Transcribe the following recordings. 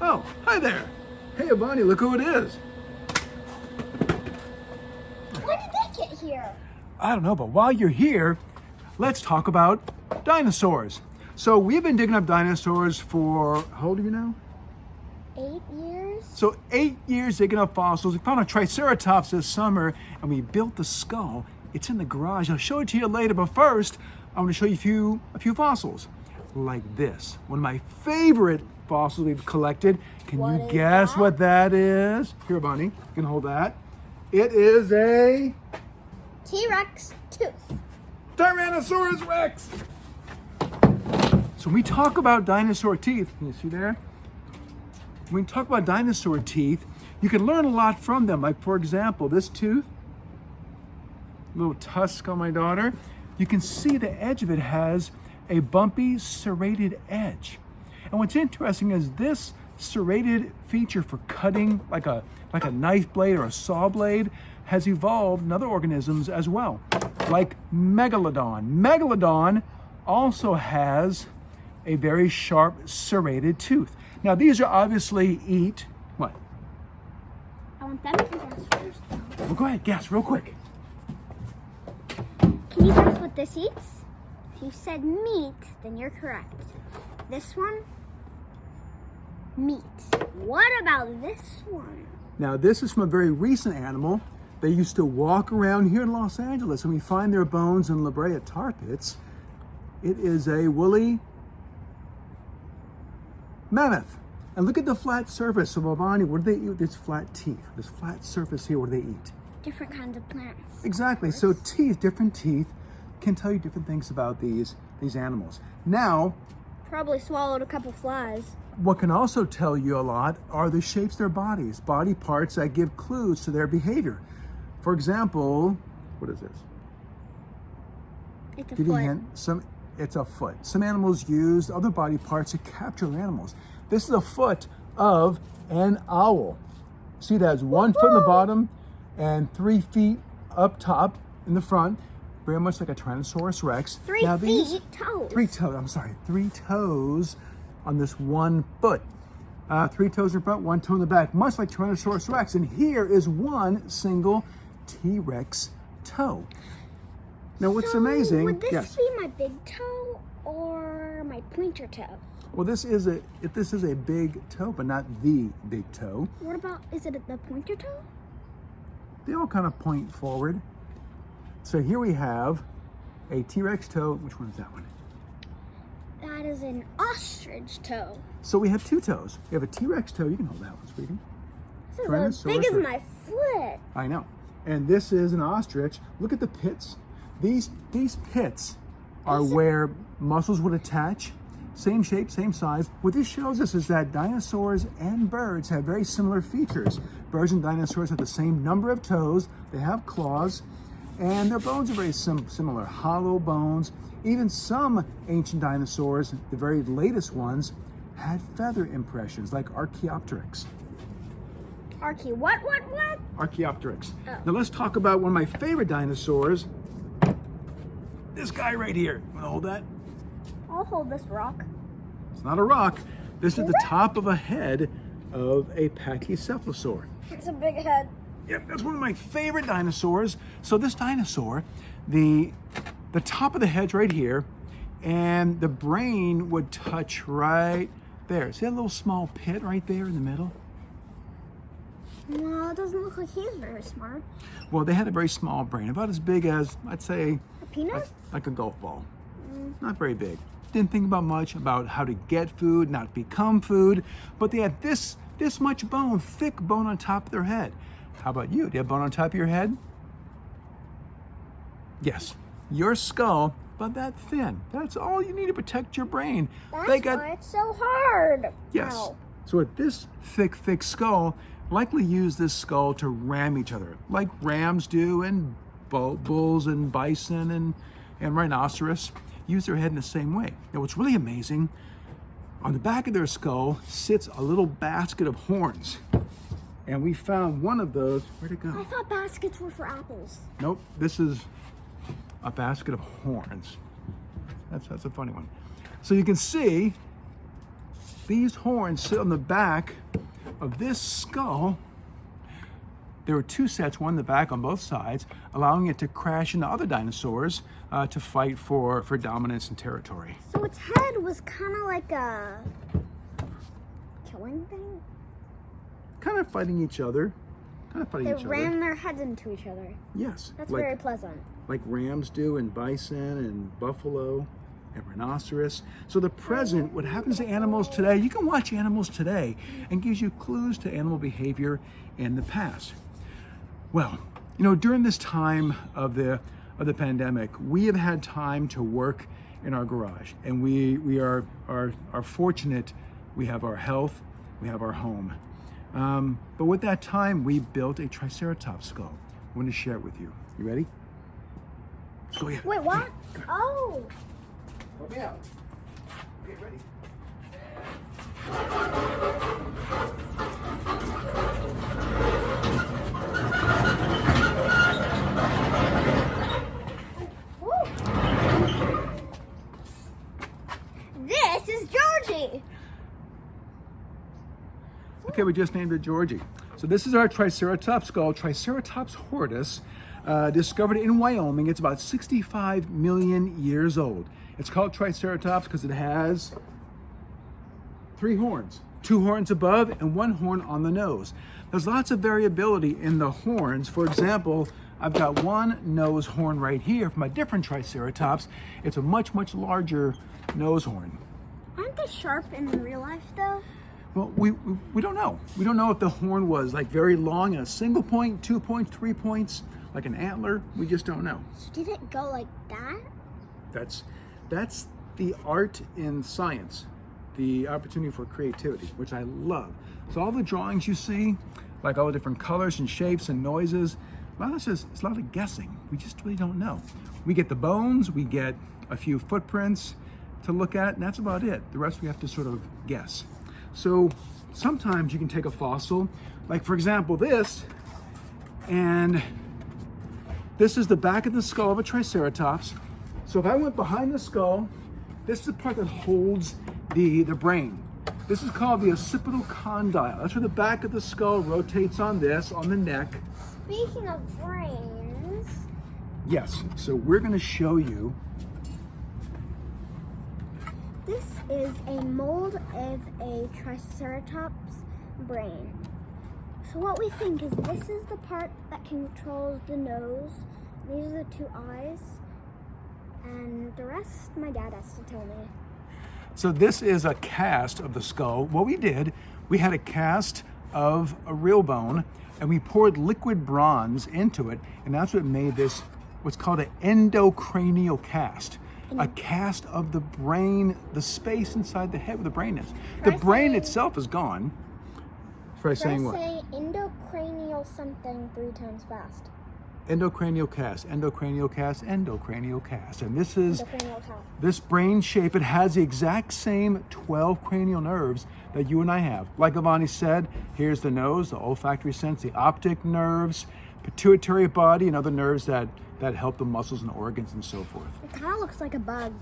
Oh, hi there. Hey, Avani, look who it is. When did they get here? I don't know, but while you're here, let's talk about dinosaurs. So we've been digging up dinosaurs for, how old are you now? 8 years? So 8 years digging up fossils. We found a Triceratops this summer and we built the skull. It's in the garage. I'll show it to you later, but first, I want to show you a few fossils. Like this, one of my favorite fossils we've collected. Can you guess what that is? Here, Bunny, you can hold that. It is a T-Rex tooth. Tyrannosaurus Rex. So when we talk about dinosaur teeth, can you see there? When we talk about dinosaur teeth, you can learn a lot from them. Like, for example, this tooth, little tusk on my daughter, you can see the edge of it has a bumpy serrated edge. And what's interesting is this serrated feature for cutting like a knife blade or a saw blade has evolved in other organisms as well, like Megalodon. Megalodon also has a very sharp serrated tooth. Now these are obviously what? I want them to guess first. Well, go ahead, guess real quick. Can you guess what this eats? If you said meat, then you're correct. This one, meat. What about this one? Now this is from a very recent animal. They used to walk around here in Los Angeles and we find their bones in La Brea tar pits. It is a woolly mammoth. And look at the flat surface of Avani. What do they eat with this flat teeth? This flat surface here, what do they eat? Different kinds of plants. Exactly. So teeth, different teeth, can tell you different things about these animals. Now, Probably swallowed a couple flies. what can also tell you a lot are the shapes of their bodies, body parts that give clues to their behavior. For example, what is this? It's a Give you a foot. hint. It's a foot. Some animals use other body parts to capture their animals. This is a foot of an owl. See, it has 1 foot in the bottom and 3 feet up top in the front, very much like a Tyrannosaurus Rex. Three toes. 3 toes on this 1 foot. 3 toes in front, 1 toe in the back, much like Tyrannosaurus Rex. And here is one single T-Rex toe. Now, what's amazing? Would this yes. be my big toe or my pointer toe? Well, this is a big toe, but not the big toe. What about, is it the pointer toe? They all kind of point forward. So here we have a T-Rex toe. Which one is that one? That is an ostrich toe. So we have 2 toes. We have a T-Rex toe. You can hold that one, sweetie. This is as big as my foot. I know. And this is an ostrich. Look at the pits. These pits are where muscles would attach. Same shape, same size. What this shows us is that dinosaurs and birds have very similar features. Birds and dinosaurs have the same number of toes. They have claws. And their bones are very similar, hollow bones. Even some ancient dinosaurs, the very latest ones, had feather impressions like Archaeopteryx. What? Archaeopteryx. Oh. Now let's talk about one of my favorite dinosaurs. This guy right here. Want to hold that? I'll hold this rock. It's not a rock. This is the top of a head of a pachycephalosaur. It's a big head. Yep, that's one of my favorite dinosaurs. So this dinosaur, the top of the head's right here, and the brain would touch right there. See that little small pit right there in the middle? No, it doesn't look like he's very smart. Well, they had a very small brain, about as big as, I'd say, A peanut? like a golf ball. Not very big. Didn't think about much about how to get food, not become food, but they had this much bone, thick bone on top of their head. How about you? Do you have bone on top of your head? Yes. Your skull, but that thin. That's all you need to protect your brain. That's why it's so hard. Yes. Ow. So with this thick skull, likely use this skull to ram each other, like rams do, and bulls and bison and rhinoceros use their head in the same way. Now what's really amazing, on the back of their skull sits a little basket of horns. And we found one of those. Where'd it go? I thought baskets were for apples. Nope, this is a basket of horns. That's a funny one. So you can see these horns sit on the back of this skull. There were two sets, one in the back on both sides, allowing it to crash into other dinosaurs to fight for dominance and territory. So its head was kind of like a killing thing? Kind of fighting each other. They ram their heads into each other. Yes. That's very pleasant. Like rams do, and bison and buffalo and rhinoceros. So the present, what happens to animals today, you can watch animals today and gives you clues to animal behavior in the past. Well, you know, during this time of the pandemic, we have had time to work in our garage, and we are fortunate. We have our health, we have our home. But with that time, we built a Triceratops skull. I want to share it with you. You ready? Go ahead. Wait, what? Oh. Help me out. Okay, ready. This is Georgie. Okay, we just named it Georgie. So this is our Triceratops skull, Triceratops hortus, discovered in Wyoming. It's about 65 million years old. It's called Triceratops because it has 3 horns, 2 horns above and 1 horn on the nose. There's lots of variability in the horns. For example, I've got one nose horn right here from a different Triceratops. It's a much, much larger nose horn. Aren't they sharp in real life though? Well, we don't know. We don't know if the horn was like very long at a single point, 2 points, 3 points, like an antler. We just don't know. So did it go like that? That's the art in science, the opportunity for creativity, which I love. So all the drawings you see, like all the different colors and shapes and noises, it's a lot of guessing. We just really don't know. We get the bones, we get a few footprints to look at, and that's about it. The rest we have to sort of guess. So sometimes you can take a fossil, like for example this, and this is the back of the skull of a Triceratops. So if I went behind the skull, this is the part that holds the brain. This is called the occipital condyle. That's where the back of the skull rotates on this, on the neck. Speaking of brains. Yes, so we're gonna show you. This is a mold of a Triceratops brain. So what we think is this is the part that controls the nose. These are the 2 eyes. And the rest, my dad has to tell me. So this is a cast of the skull. What we did, we had a cast of a real bone, and we poured liquid bronze into it, and that's what made this what's called an endocranial cast. A cast of the brain, the space inside the head where the brain is. The brain itself is gone. Try saying what? Say endocranial something 3 times fast. Endocranial cast, endocranial cast, endocranial cast. And this is this brain shape. It has the exact same 12 cranial nerves that you and I have. Like Avani said, here's the nose, the olfactory sense, the optic nerves, pituitary body, and other nerves that help the muscles and organs and so forth. It kind of looks like a bug.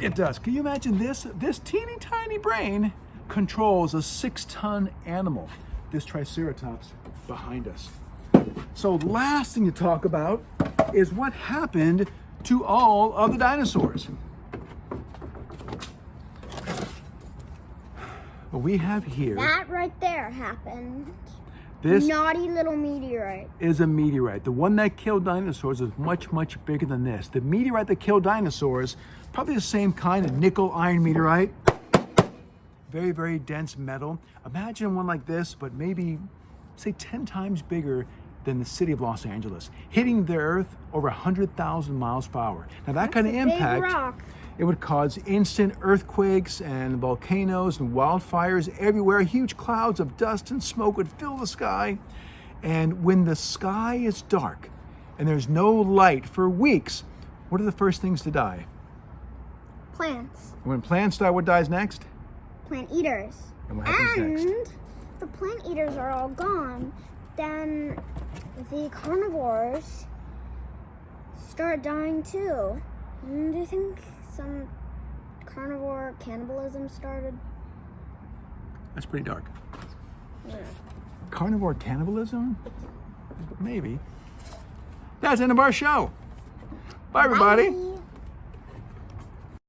It does. Can you imagine this? This teeny tiny brain controls a 6-ton animal. This Triceratops behind us. So last thing to talk about is what happened to all of the dinosaurs. What we have here. That right there happened. This naughty little meteorite. Is a meteorite. The one that killed dinosaurs is much, much bigger than this. The meteorite that killed dinosaurs, probably the same kind, a nickel iron meteorite. Very, very dense metal. Imagine one like this, but maybe, say 10 times bigger than the city of Los Angeles, hitting the earth over 100,000 miles per hour. Now that kind of impact, big rock. It would cause instant earthquakes and volcanoes and wildfires everywhere. Huge clouds of dust and smoke would fill the sky. And when the sky is dark and there's no light for weeks, what are the first things to die? Plants. When plants die, what dies next? Plant eaters. And what happens next? And the plant eaters are all gone, then the carnivores start dying too. Do you think some carnivore cannibalism started? That's pretty dark. Yeah. Carnivore cannibalism? Maybe. That's the end of our show. Bye, everybody. Bye.